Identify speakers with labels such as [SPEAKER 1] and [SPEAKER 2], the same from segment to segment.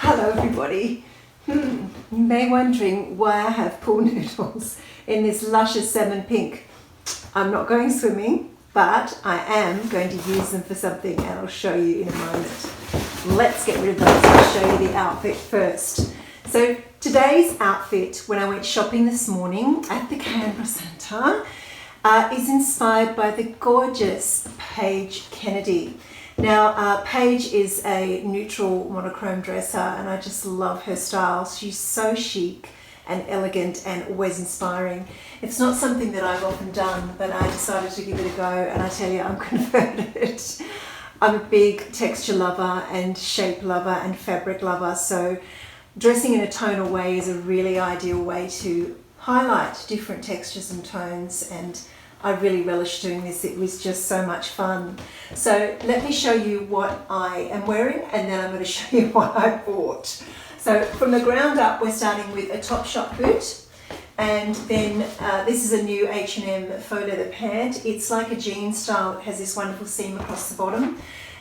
[SPEAKER 1] Hello everybody. You may be wondering why I have pool noodles in this luscious salmon pink. I'm not going swimming, but I am going to use them for something and I'll show you in a moment. Let's get rid of those. I'll show you the outfit first. So today's outfit, when I went shopping this morning at the Canberra Centre, is inspired by the gorgeous Paige Kennedy. Now, Paige is a neutral monochrome dresser and I just love her style. She's so chic and elegant and always inspiring. It's not something that I've often done, but I decided to give it a go, and I tell you, I'm converted. I'm a big texture lover and shape lover and fabric lover, so dressing in a tonal way is a really ideal way to highlight different textures and tones, and I really relished doing this. It was just so much fun. So let me show you what I am wearing, and then I'm going to show you what I bought. So from the ground up, we're starting with a Topshop boot, and then this is a new H&M faux leather pant. It's like a jean style. It has this wonderful seam across the bottom.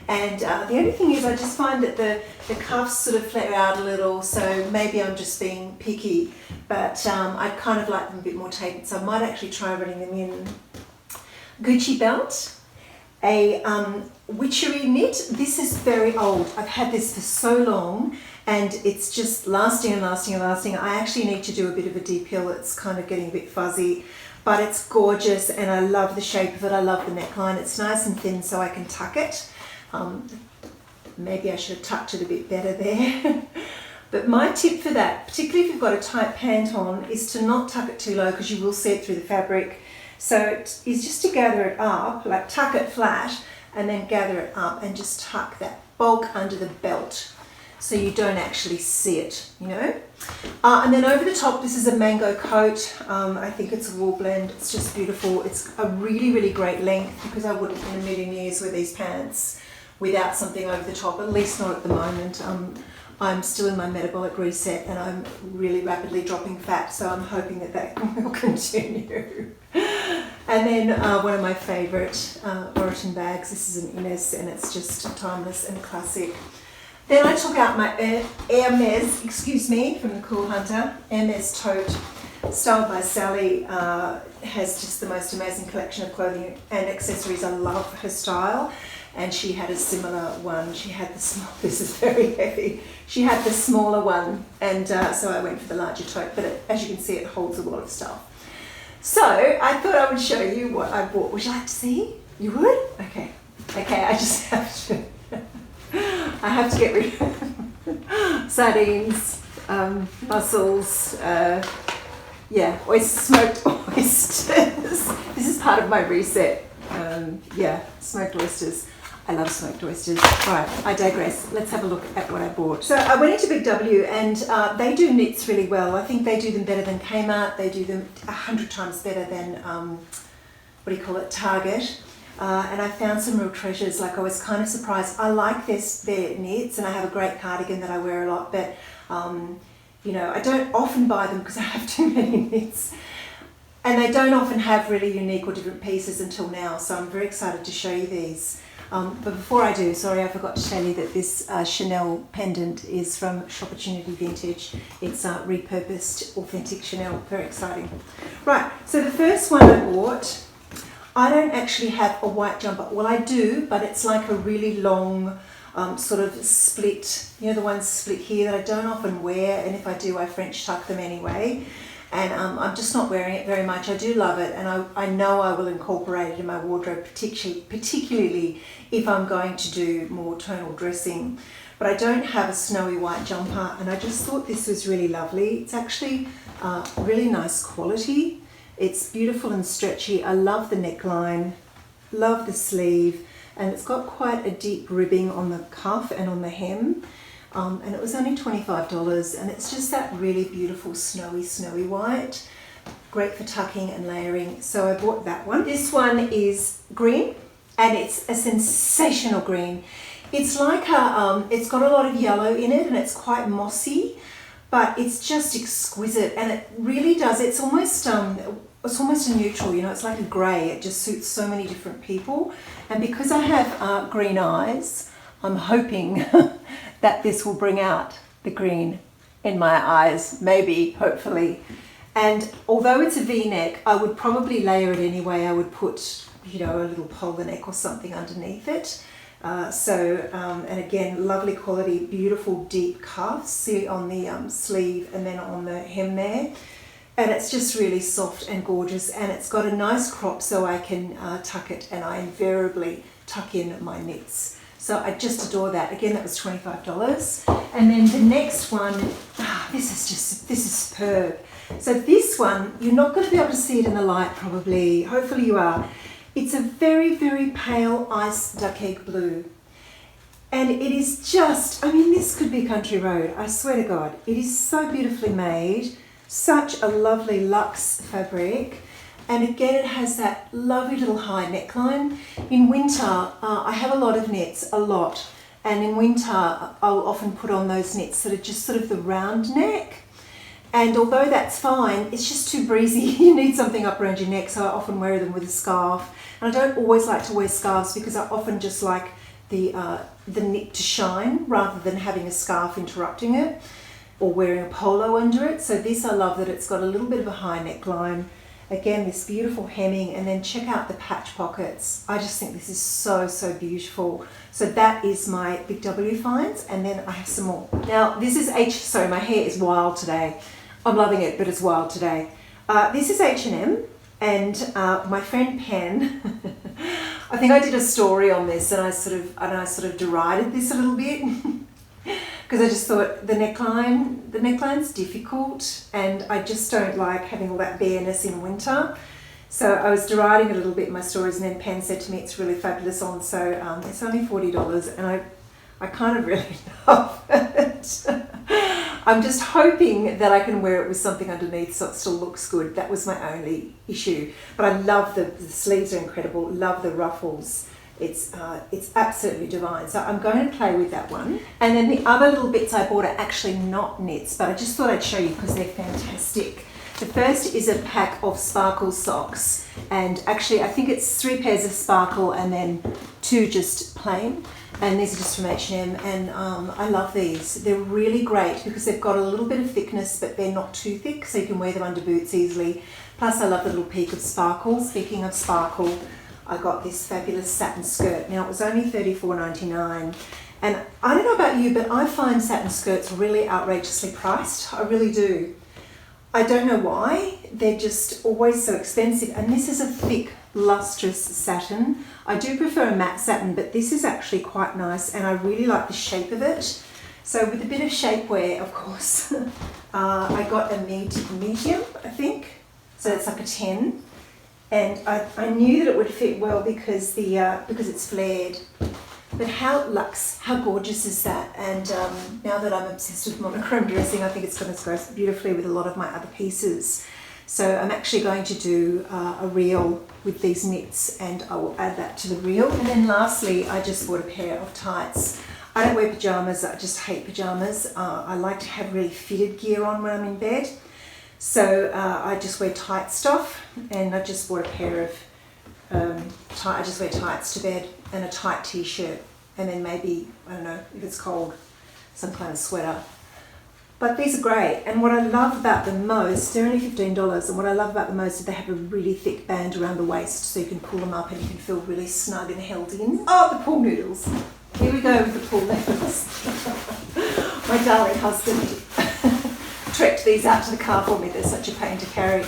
[SPEAKER 1] And the only thing is I just find that the cuffs sort of flare out a little, so maybe I'm just being picky, but I kind of like them a bit more tapered, so I might actually try running them in. Gucci belt, a Witchery knit. This is very old. I've had this for so long and it's just lasting and lasting and lasting. I actually need to do a bit of a de-peel. It's kind of getting a bit fuzzy, but it's gorgeous and I love the shape of it. I love the neckline. It's nice and thin so I can tuck it. Maybe I should have tucked it a bit better there. But my tip for that, particularly if you've got a tight pant on, is to not tuck it too low because you will see it through the fabric. So it is just to gather it up, like tuck it flat and then gather it up and just tuck that bulk under the belt so you don't actually see it, you know. And then over the top, this is a mango coat. I think it's a wool blend. It's just beautiful. It's a really, really great length because I wouldn't in a million years wear these pants without something over the top, at least not at the moment. I'm still in my metabolic reset and I'm really rapidly dropping fat, so I'm hoping that that will continue. And then one of my favourite Oroton bags. This is an Ines and it's just timeless and classic. Then I took out my Hermes, excuse me, from the Cool Hunter, Hermes tote, styled by Sally. Has just the most amazing collection of clothing and accessories. I love her style. And she had a similar one. She had the small, this is very heavy. She had the smaller one, and so I went for the larger tote, but as you can see, it holds a lot of stuff. So I thought I would show you what I bought. Would you like to see? You would? Okay, I just have to, I have to get rid of sardines, mussels, yeah, smoked oysters. This is part of my reset. Yeah, smoked oysters. I love smoked oysters. Right, I digress. Let's have a look at what I bought. So I went into BigW and they do knits really well. I think they do them better than Kmart. They do them 100 times better than, Target. And I found some real treasures. Like, I was kind of surprised. I like their knits and I have a great cardigan that I wear a lot, but you know, I don't often buy them because I have too many knits. And they don't often have really unique or different pieces until now, so I'm very excited to show you these. But before I do, sorry, I forgot to tell you that this Chanel pendant is from Shopportunity Vintage. It's repurposed, authentic Chanel, very exciting. Right, so the first one I bought, I don't actually have a white jumper. Well, I do, but it's like a really long sort of split, you know, the ones split here that I don't often wear, and if I do, I French tuck them anyway. And I'm just not wearing it very much. I do love it, and I know I will incorporate it in my wardrobe, particularly if I'm going to do more tonal dressing. But I don't have a snowy white jumper, and I just thought this was really lovely. It's actually really nice quality. It's beautiful and stretchy. I love the neckline, love the sleeve, and it's got quite a deep ribbing on the cuff and on the hem. And it was only $25, and it's just that really beautiful snowy white. Great for tucking and layering, so I bought that one. This one is green, and it's a sensational green. It's like it's got a lot of yellow in it, and it's quite mossy, but it's just exquisite, and it really does. It's almost a neutral, you know, it's like a grey. It just suits so many different people, and because I have green eyes, I'm hoping that this will bring out the green in my eyes, maybe, hopefully. And although it's a V-neck, I would probably layer it anyway. I would put, you know, a little polar neck or something underneath it. And again, lovely quality, beautiful deep cuffs, see on the sleeve and then on the hem there. And it's just really soft and gorgeous, and it's got a nice crop so I can tuck it, and I invariably tuck in my knits. So I just adore that. Again, that was $25. And then the next one, this is superb. So this one, you're not going to be able to see it in the light probably. Hopefully you are. It's a very, very pale ice duck egg blue. And it is just, I mean, this could be Country Road, I swear to God. It is so beautifully made. Such a lovely luxe fabric. And again, it has that lovely little high neckline. In winter, I have a lot of knits, a lot. And in winter, I'll often put on those knits that are just sort of the round neck. And although that's fine, it's just too breezy. You need something up around your neck, so I often wear them with a scarf. And I don't always like to wear scarves because I often just like the knit to shine rather than having a scarf interrupting it or wearing a polo under it. So this, I love that it's got a little bit of a high neckline. Again, this beautiful hemming, and then check out the patch pockets. I just think this is so, so beautiful. So that is my BigW finds, and then I have some more. Now, this is sorry, my hair is wild today. I'm loving it, but it's wild today. This is H&M, and my friend Pen, I think I did a story on this, and I sort of derided this a little bit. Because I just thought the neckline's difficult, and I just don't like having all that bareness in winter. So I was deriding a little bit in my stories, and then Pen said to me it's really fabulous on, so it's only $40, and I kind of really love it. I'm just hoping that I can wear it with something underneath so it still looks good. That was my only issue. But I love the sleeves are incredible, love the ruffles. It's absolutely divine. So I'm going to play with that one. And then the other little bits I bought are actually not knits, but I just thought I'd show you because they're fantastic. The first is a pack of sparkle socks. And actually I think it's 3 pairs of sparkle and then 2 just plain. And these are just from H&M, and I love these. They're really great because they've got a little bit of thickness, but they're not too thick, so you can wear them under boots easily. Plus I love the little peak of sparkle. Speaking of sparkle, I got this fabulous satin skirt. Now it was only $34.99, and I don't know about you, but I find satin skirts really outrageously priced. I really do. I don't know why. They're just always so expensive, and this is a thick, lustrous satin. I do prefer a matte satin, but this is actually quite nice, and I really like the shape of it. So with a bit of shapewear, of course, I got a medium, I think. So it's like a 10. And I knew that it would fit well because it's flared. But how luxe, how gorgeous is that? And now that I'm obsessed with monochrome dressing, I think it's going to go beautifully with a lot of my other pieces. So I'm actually going to do a reel with these knits, and I will add that to the reel. And then lastly, I just bought a pair of tights. I don't wear pajamas, I just hate pajamas. I like to have really fitted gear on when I'm in bed. So I just wear tight stuff, and I just bought a pair of, I just wear tights to bed and a tight t-shirt, and then maybe, I don't know, if it's cold, some kind of sweater. But these are great, and what I love about them most, they're only $15, and what I love about them most is they have a really thick band around the waist, so you can pull them up and you can feel really snug and held in. Oh, the pool noodles. Here we go with the pool noodles. My darling husband trekked these out to the car for me. They're such a pain to carry.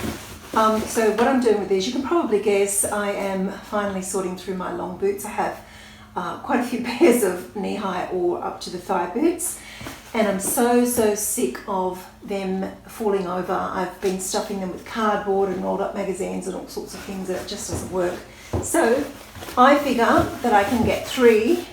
[SPEAKER 1] So what I'm doing with these, you can probably guess, I am finally sorting through my long boots. I have quite a few pairs of knee-high or up to the thigh boots, and I'm so sick of them falling over. I've been stuffing them with cardboard and rolled up magazines and all sorts of things, and it just doesn't work. So I figure that I can get three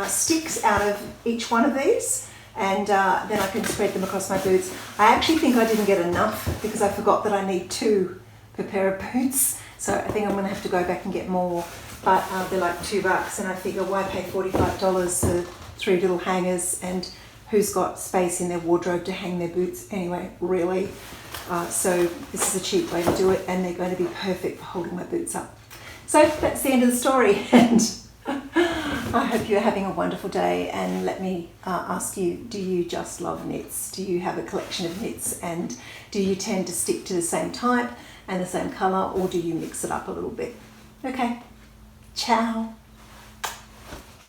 [SPEAKER 1] sticks out of each one of these, and then I can spread them across my boots. I actually think I didn't get enough because I forgot that I need 2 per pair of boots, so I think I'm going to have to go back and get more, but they're like $2, and I figure why pay $45 for 3 little hangers, and who's got space in their wardrobe to hang their boots anyway, really? So this is a cheap way to do it, and they're going to be perfect for holding my boots up. So that's the end of the story, and I hope you're having a wonderful day, and let me ask you, do you just love knits? Do you have a collection of knits, and do you tend to stick to the same type and the same colour, or do you mix it up a little bit? Okay, ciao.